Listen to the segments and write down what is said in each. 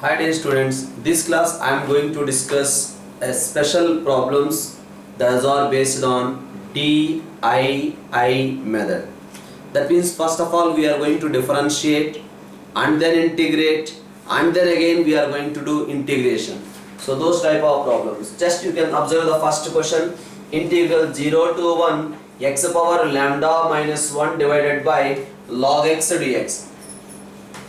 Hi dear students, this class I am going to discuss a special problems that are based on DII method. That means first of all we are going to differentiate and then integrate and then again we are going to do integration. So those type of problems. Just you can observe the first question, integral 0 to 1 x power lambda minus 1 divided by log x dx.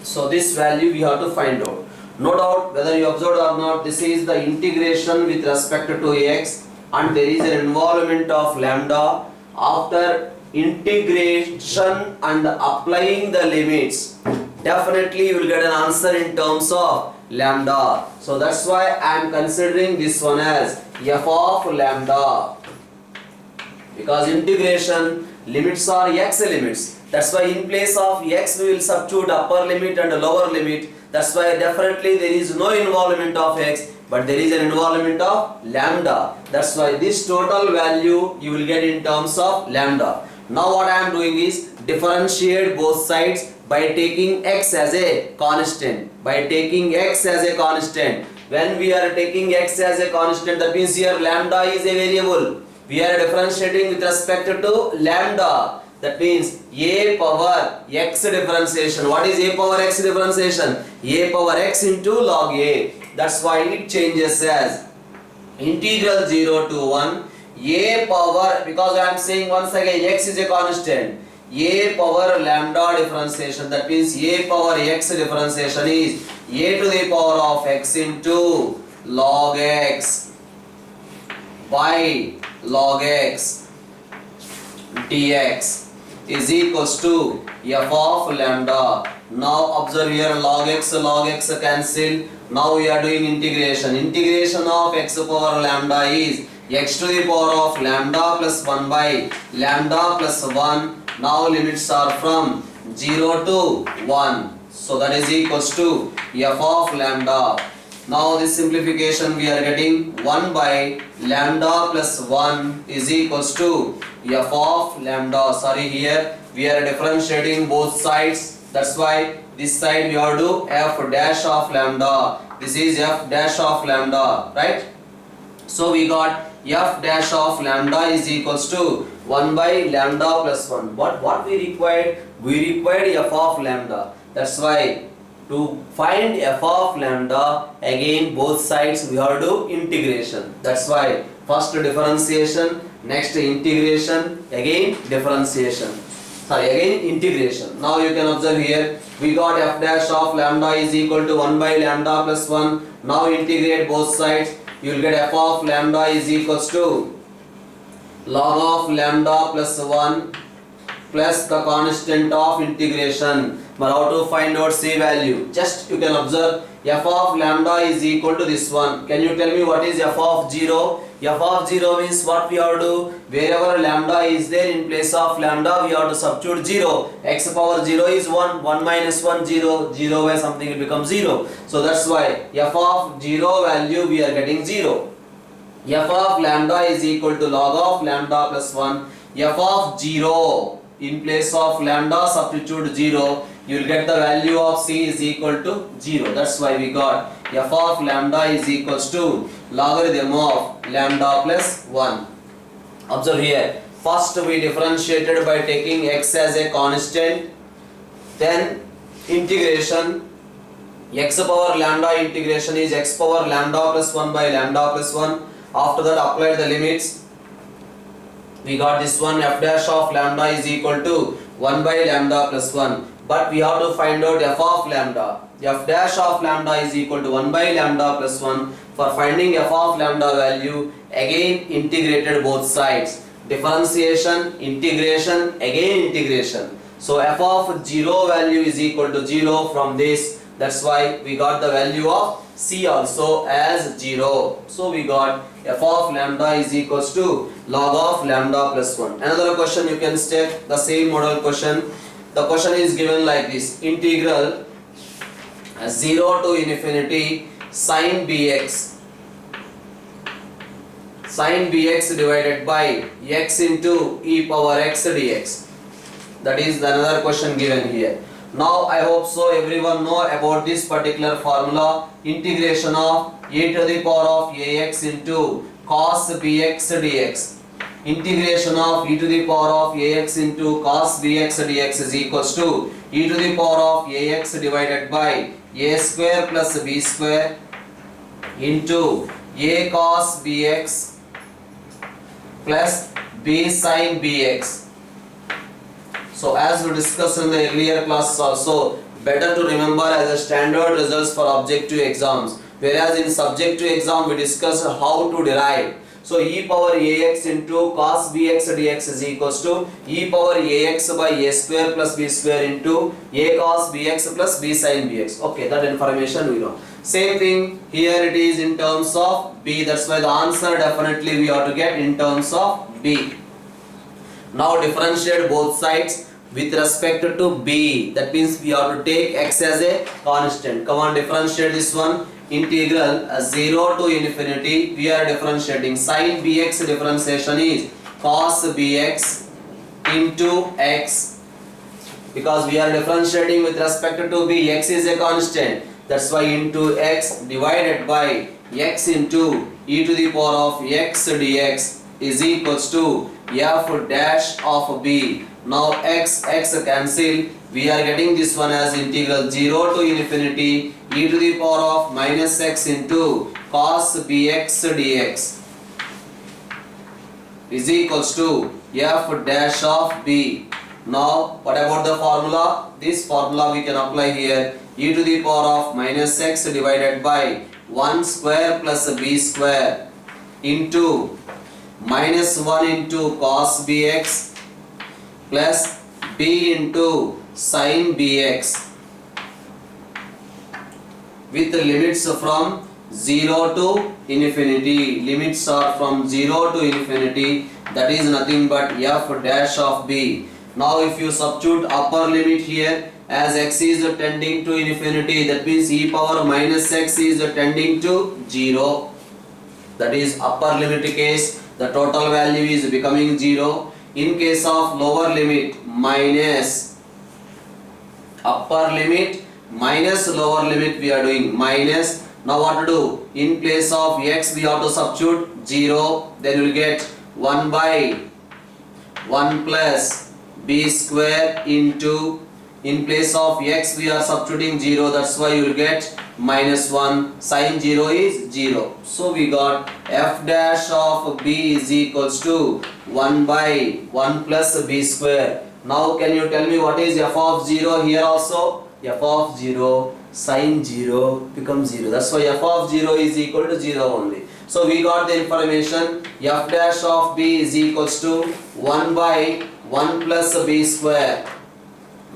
So this value we have to find out. No doubt whether you observed or not, this is the integration with respect to x and there is an involvement of lambda. After integration and applying the limits, definitely you will get an answer in terms of lambda. So that's why I am considering this one as f of lambda, because integration limits are x limits. That's why in place of x we will substitute upper limit and lower limit. That's why definitely there is no involvement of x, but there is an involvement of lambda. That's why this total value you will get in terms of lambda. Now what I am doing is differentiate both sides by taking x as a constant. By taking x as a constant. When we are taking x as a constant, that means here lambda is a variable. We are differentiating with respect to lambda. That means a power x differentiation. What is a power x differentiation? A power x into log a. That's why it changes as integral 0 to 1 a power, because I am saying once again x is a constant, a power lambda differentiation. That means a power x differentiation is a to the power of x into log x by log x dx is equals to f of lambda. Now observe here log x cancel. Now we are doing integration. Integration of x power lambda is x to the power of lambda plus 1 by lambda plus 1. Now limits are from 0 to 1. So that is equals to f of lambda. Now this simplification we are getting 1 by lambda plus 1 is equals to f of lambda. Sorry, here we are differentiating both sides. That's why this side we have to do f dash of lambda. This is f dash of lambda, right? So we got f dash of lambda is equals to 1 by lambda plus 1. What we required? We required f of lambda. That's why to find f of lambda, again both sides we have to do integration. That's why first differentiation, next integration, again differentiation. Sorry, again integration. Now you can observe here we got f dash of lambda is equal to 1 by lambda plus 1. Now integrate both sides. You will get f of lambda is equals to log of lambda plus 1 plus the constant of integration. But how to find out c value? Just you can observe f of lambda is equal to this one. Can you tell me what is f of 0? F of 0 means what we have to do? Wherever lambda is there, in place of lambda we have to substitute 0. X power 0 is 1. 1 minus 1 0. 0 where something will become 0. So that's why f of 0 value we are getting 0. F of lambda is equal to log of lambda plus 1. F of 0, in place of lambda substitute 0. You will get the value of c is equal to 0. That's why we got f of lambda is equals to logarithm of lambda plus 1. Observe here. First we differentiated by taking x as a constant. Then integration. X power lambda integration is x power lambda plus 1 by lambda plus 1. After that applied the limits. We got this one, f dash of lambda is equal to 1 by lambda plus 1. But we have to find out f of lambda. F dash of lambda is equal to 1 by lambda plus 1. For finding f of lambda value, again integrated both sides. Differentiation, integration, again integration. So f of 0 value is equal to 0 from this. That's why we got the value of c also as 0. So we got f of lambda is equals to log of lambda plus 1. Another question you can take the same model question. The question is given like this: integral 0 to infinity sin bx divided by x into e power x dx. That is another question given here. Now I hope so everyone know about this particular formula, integration of e to the power of ax into cos bx dx. Integration of e to the power of ax into cos bx dx is equals to e to the power of ax divided by a square plus b square into a cos bx plus b sin bx. So as we discussed in the earlier classes also, better to remember as a standard results for objective exams. Whereas in subjective exam we discuss how to derive. So e power ax into cos bx dx is equals to e power ax by a square plus b square into a cos bx plus b sin bx. Okay, that information we know. Same thing here it is in terms of b. That's why the answer definitely we have to get in terms of b. Now differentiate both sides with respect to b. That means we have to take x as a constant. Come on, differentiate this one. Integral 0 to infinity. We are differentiating. Sin bx differentiation is cos bx into x. Because we are differentiating with respect to b. X is a constant. That's why into x divided by x into e to the power of x dx is equals to f dash of b. Now x cancel. We are getting this one as integral 0 to infinity e to the power of minus x into cos bx dx is equals to f dash of b. Now what about the formula? This formula we can apply here. E to the power of minus x divided by 1 square plus b square into minus 1 into cos bx plus b into sin bx with limits from 0 to infinity. Limits are from 0 to infinity, that is nothing but f dash of b. Now if you substitute upper limit here, as x is tending to infinity, that means e power minus x is tending to 0. That is upper limit case, the total value is becoming 0. In case of lower limit, minus upper limit minus lower limit, we are doing minus. Now what to do? In place of x we have to substitute 0, then you will get 1 by 1 plus b square into, in place of x we are substituting 0, that's why you will get minus 1, sin 0 is 0. So we got f dash of b is equals to 1 by 1 plus b square. Now can you tell me what is f of 0 here also? F of 0 sin 0 becomes 0. That's why f of 0 is equal to 0 only. So we got the information f dash of b is equals to 1 by 1 plus b square.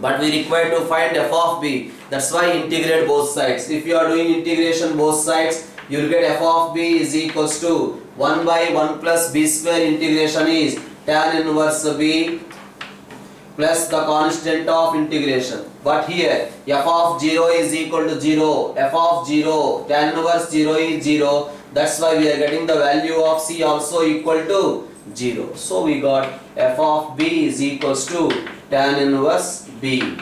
But we require to find f of b. That's why integrate both sides. If you are doing integration both sides, you will get f of b is equals to 1 by 1 plus b square. Integration is tan inverse b plus the constant of integration. But here f of 0 is equal to 0. F of 0, tan inverse 0 is 0. That's why we are getting the value of c also equal to 0. So we got f of b is equals to tan inverse b.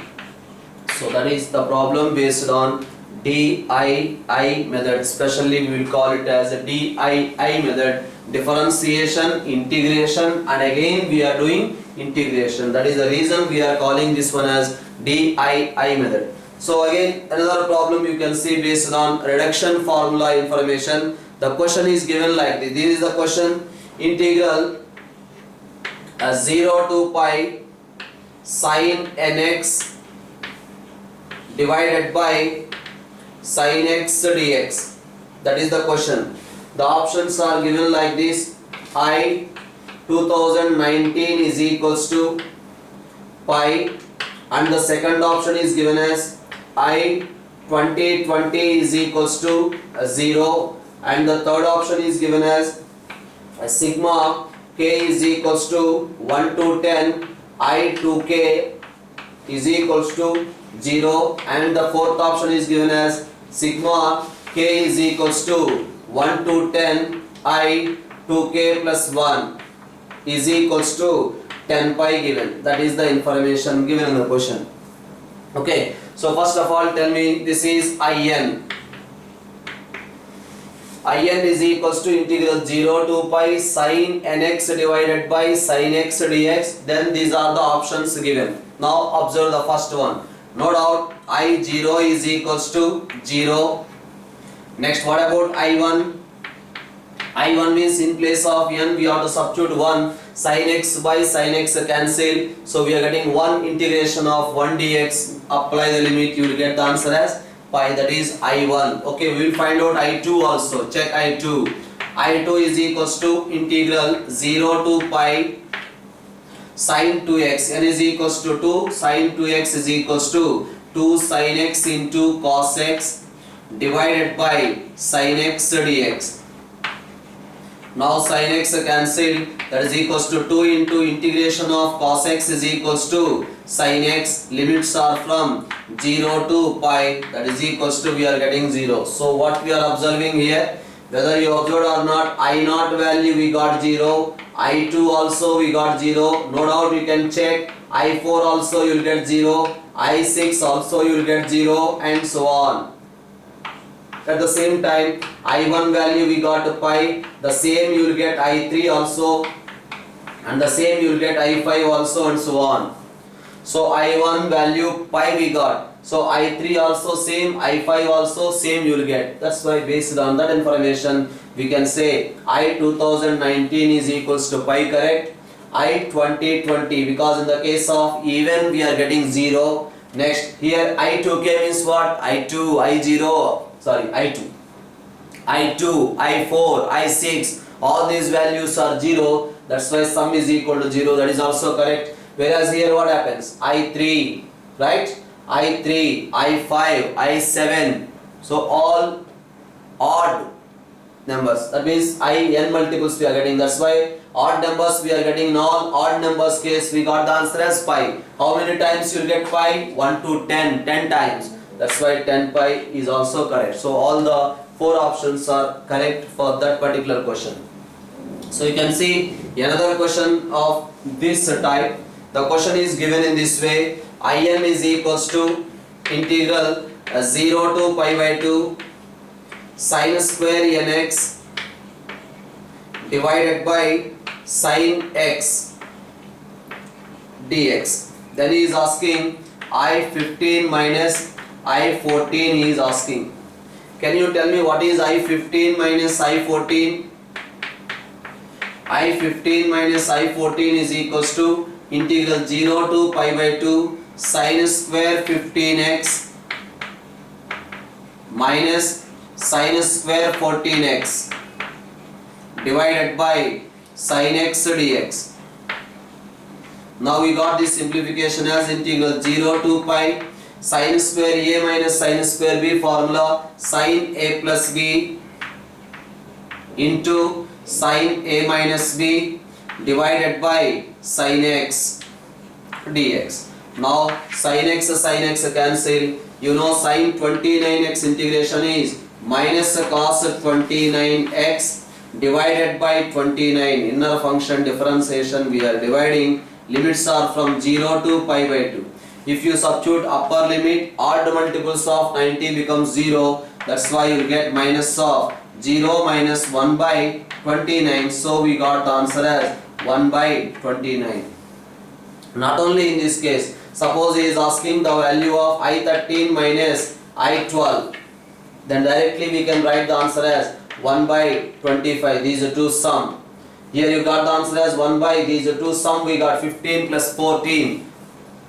So that is the problem based on DII method. Especially we will call it as a DII method. Differentiation, integration, and again we are doing integration. That is the reason we are calling this one as DII method. So again another problem you can see based on reduction formula information. The question is given like this. This is the question. Integral 0 to pi sin nx divided by sin x dx. That is the question. The options are given like this. I 2019 is equals to pi, and the second option is given as I 2020 is equals to 0, and the third option is given as sigma k is equals to 1 to 10, I 2k is equals to 0, and the fourth option is given as sigma k is equals to 1 to 10, I 2k plus 1 is equals to 10 pi given. That is the information given in the question. Okay, so first of all tell me, this is in. In is equals to integral 0 to pi sin nx divided by sin x dx. Then these are the options given. Now observe the first one. No doubt I0 is equals to 0. Next, what about I1? I1 means in place of n we have to substitute 1. Sin x by sin x cancel. So we are getting 1 integration of 1 dx. Apply the limit, you will get the answer as pi, that is I1. Okay, we will find out I2 also. Check I2. I2 is equals to integral 0 to pi sin 2x. N is equals to 2. Sin 2x is equals to 2 sin x into cos x divided by sin x dx. Now sin x cancelled, that is equals to 2 into integration of cos x is equals to sin x. Limits are from 0 to pi, that is equals to we are getting 0. So what we are observing here, whether you observed or not, I0 value we got 0, I2 also we got 0. No doubt you can check, I4 also you will get 0, I6 also you will get 0, and so on. At the same time, I1 value we got pi, the same you will get I3 also, and the same you will get I5 also, and so on. So I1 value pi we got, so I3 also same, I5 also same you will get. That's why based on that information we can say I2019 is equals to pi, correct. I2020, because in the case of even we are getting 0. Next, here I2k means what? I2, I0, sorry, I2, I4, I6, all these values are 0. That's why sum is equal to 0. That is also correct. Whereas here what happens? I3, right? I3, I5, I7. So all odd numbers. That means n multiples we are getting. That's why odd numbers we are getting. In all odd numbers case we got the answer as pi. How many times you will get pi? 1 to 10, 10 times. That's why 10 pi is also correct. So all the 4 options are correct for that particular question. So you can see another question of this type. The question is given in this way. In is equals to integral 0 to pi by 2 sin square nx divided by sin x dx. Then he is asking I15 minus I14 he is asking. Can you tell me what is I15 minus I14? I15 minus I14 is equals to integral 0 to pi by 2 sin square 15x minus sin square 14x divided by sin x dx. Now we got this simplification as integral 0 to pi sin square a minus sin square b, formula sin a plus b into sin a minus b divided by sin x dx. Now sin x cancel. You know sin 29x integration is minus cos 29x divided by 29. Inner function differentiation we are dividing. Limits are from 0 to pi by 2. If you substitute upper limit, odd multiples of 90 becomes 0. That's why you get minus of 0 minus 1 by 29. So we got the answer as 1 by 29. Not only in this case, suppose he is asking the value of I13 minus I12. Then directly we can write the answer as 1 by 25. These are two sum. Here you got the answer as 1 by these are two sum. We got 15 plus 14.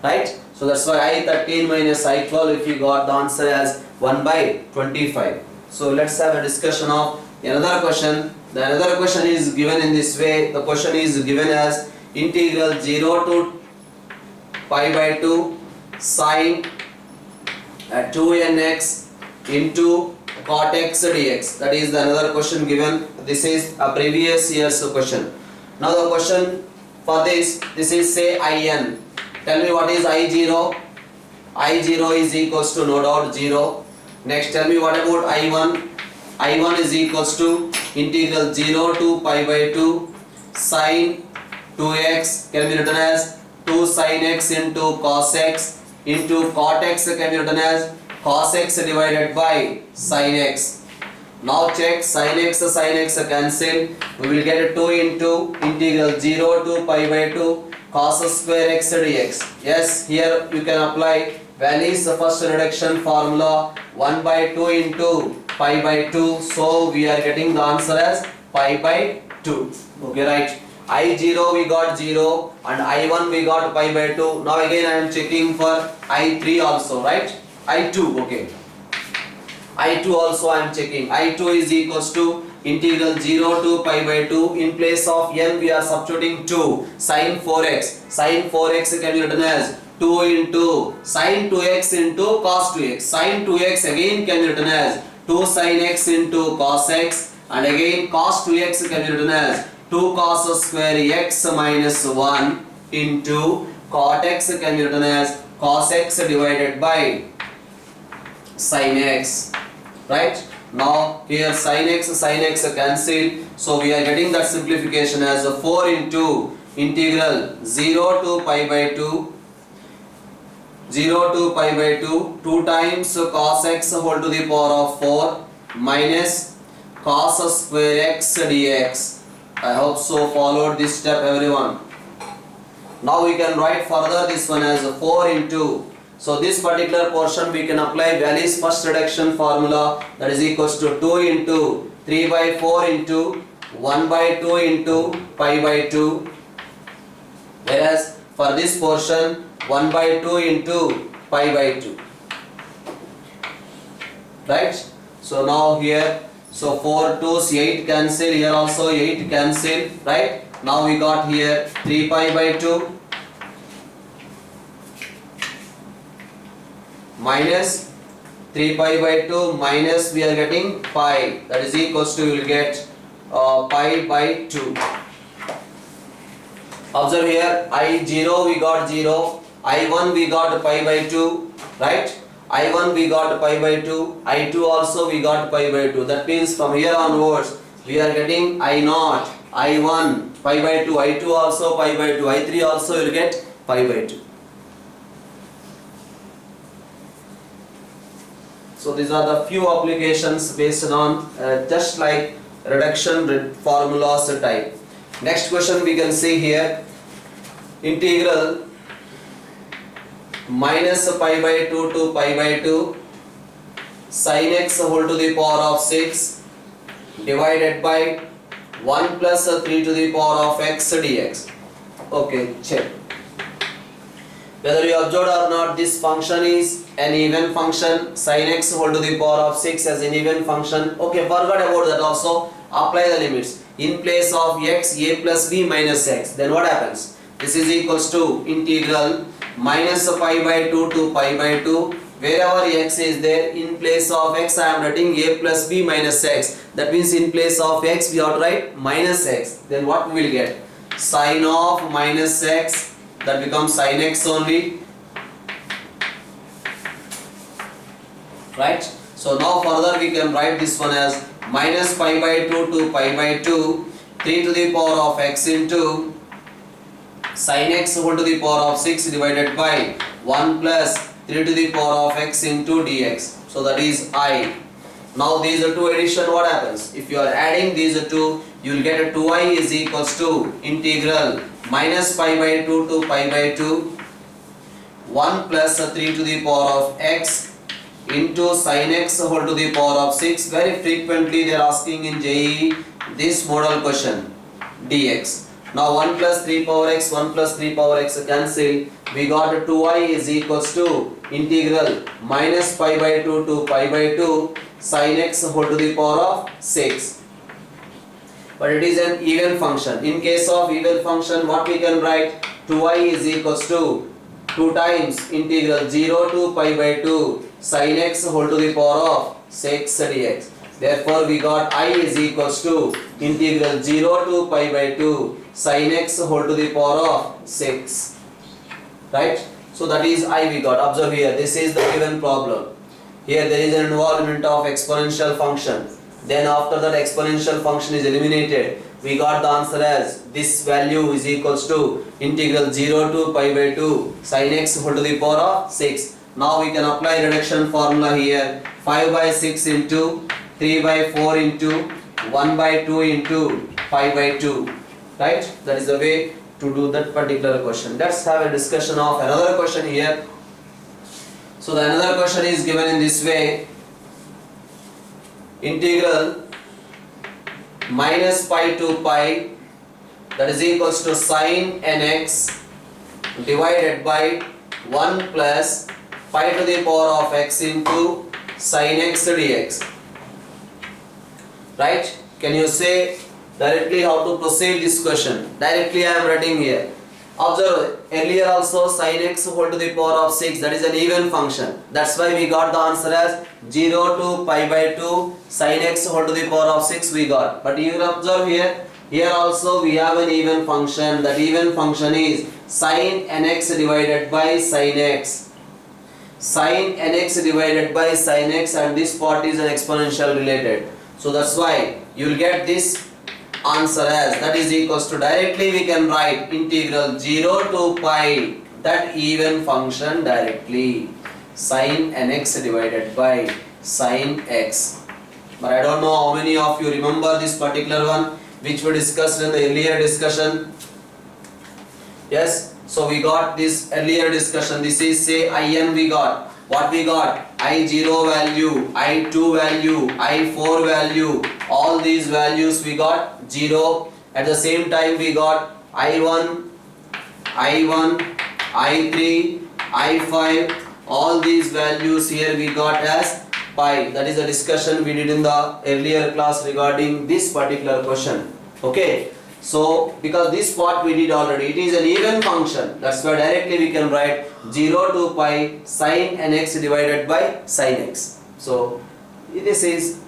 Right? So that's why I13 minus I12, if you got the answer as 1 by 25. So let's have a discussion of another question. The another question is given in this way. The question is given as integral 0 to pi by 2 sin 2nx into cot x dx. That is the another question given. This is a previous year's question. Now the question for this is say in. Tell me what is I0. I0 is equals to no doubt 0. Next tell me what about I1. I1 is equals to integral 0 to pi by 2 sin 2x can be written as 2 sin x into cos x into cot x can be written as cos x divided by sin x. Now check sin x cancel. We will get 2 into integral 0 to pi by 2 cos square x dx. Yes, here you can apply Wallis first reduction formula 1 by 2 into pi by 2. So we are getting the answer as pi by 2. Okay, right. I0 we got 0 and I1 we got pi by 2. Now again I am checking for I3 also, right? I2, okay. I2 also I am checking. I2 is equals to integral 0 to pi by 2. In place of n we are substituting 2 sin 4x. Sin 4x can be written as 2 into sin 2x into cos 2x. Sin 2x again can be written as 2 sin x into cos x, and again cos 2x can be written as 2 cos square x minus 1 into cot x can be written as cos x divided by sin x. Right? Now here sin x cancel. So we are getting that simplification as 4 into integral 0 to pi by 2 2 times cos x whole to the power of 4 minus cos square x dx. I hope so followed this step everyone. Now we can write further this one as 4 into, so this particular portion we can apply Wallis first reduction formula, that is equals to 2 into 3 by 4 into 1 by 2 into pi by 2, whereas for this portion 1 by 2 into pi by 2. Right? So now here, so 4 2's 8 cancel, here also 8 cancel, right? Now we got here 3 pi by 2 minus 3 pi by 2 minus we are getting pi, that is equals to, you will get pi by 2. Observe here, I0 we got 0, I1 we got pi by 2, right? I1 we got pi by 2, I2 also we got pi by 2. That means from here onwards we are getting I0, I1 pi by 2, I2 also pi by 2, I3 also you will get pi by 2. So these are the few applications based on just like reduction formulas type. Next question we can see here, integral minus pi by 2 to pi by 2 sin x whole to the power of 6 divided by 1 plus 3 to the power of x dx. Okay, check. Whether you observed or not, this function is an even function, sin x whole to the power of 6 as an even function. Okay, forgot about that also. Apply the limits. In place of x, a plus b minus x. Then what happens? This is equals to integral minus pi by 2 to pi by 2. Wherever x is there, in place of x I am writing a plus b minus x. That means in place of x we have to write minus x. Then what we will get? Sin of minus x, that becomes sin x only. Right? So now further we can write this one as minus pi by 2 to pi by 2, 3 to the power of x into sin x whole to the power of 6 divided by 1 plus 3 to the power of x into dx. So that is I. Now these two addition, what happens? If you are adding these two, you will get a 2i is equals to integral minus pi by 2 to pi by 2 1 plus 3 to the power of x into sin x whole to the power of 6. Very frequently they are asking in JEE this model question dx. Now 1 plus 3 power x, 1 plus 3 power x cancel. We got 2i is equals to integral minus pi by 2 to pi by 2 sin x whole to the power of 6. But it is an even function. In case of even function, what we can write? 2i is equals to 2 times integral 0 to pi by 2 sin x whole to the power of 6 dx. Therefore we got I is equals to integral 0 to pi by 2 sin x whole to the power of 6. Right? So that is I we got. Observe here, this is the given problem. Here there is an involvement of exponential function. Then after that exponential function is eliminated. We got the answer as this value is equals to integral 0 to pi by 2 sin x whole to the power of 6. Now we can apply reduction formula here. 5 by 6 into 3 by 4 into 1 by 2 into pi by 2. Right? That is the way to do that particular question. Let's have a discussion of another question here. So the another question is given in this way. Integral minus pi to pi, that is equals to sin nx divided by 1 plus pi to the power of x into sin x dx. Right? Can you say directly how to proceed this question? Directly I am writing here. Observe, earlier also sin x whole to the power of 6, that is an even function. That's why we got the answer as 0 to pi by 2 sin x whole to the power of 6 we got. But you will observe here also we have an even function. That even function is sin nx divided by sin x. Sin nx divided by sin x, and this part is an exponential related. So that's why you will get this answer as, that is equals to, directly we can write integral 0 to pi, that even function directly, sin nx divided by sin x. But I don't know how many of you remember this particular one which we discussed in the earlier discussion. Yes, so we got this earlier discussion. This is say in we got. What we got? I0 value, I2 value, I4 value, all these values we got 0. At the same time we got I1, I3, I5, all these values here we got as pi. That is a discussion we did in the earlier class regarding this particular question. Okay. So because this part we did already, it is an even function. That's why directly we can write 0 to pi sin nx divided by sin x. So this is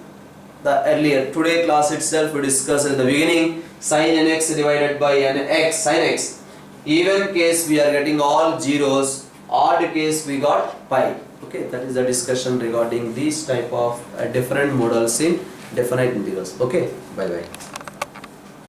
the earlier, today class itself we discussed in the beginning, sin nx divided by nx, sin x. Even case we are getting all zeros, odd case we got pi. Okay, that is the discussion regarding these type of different models in definite integrals. Okay, bye bye.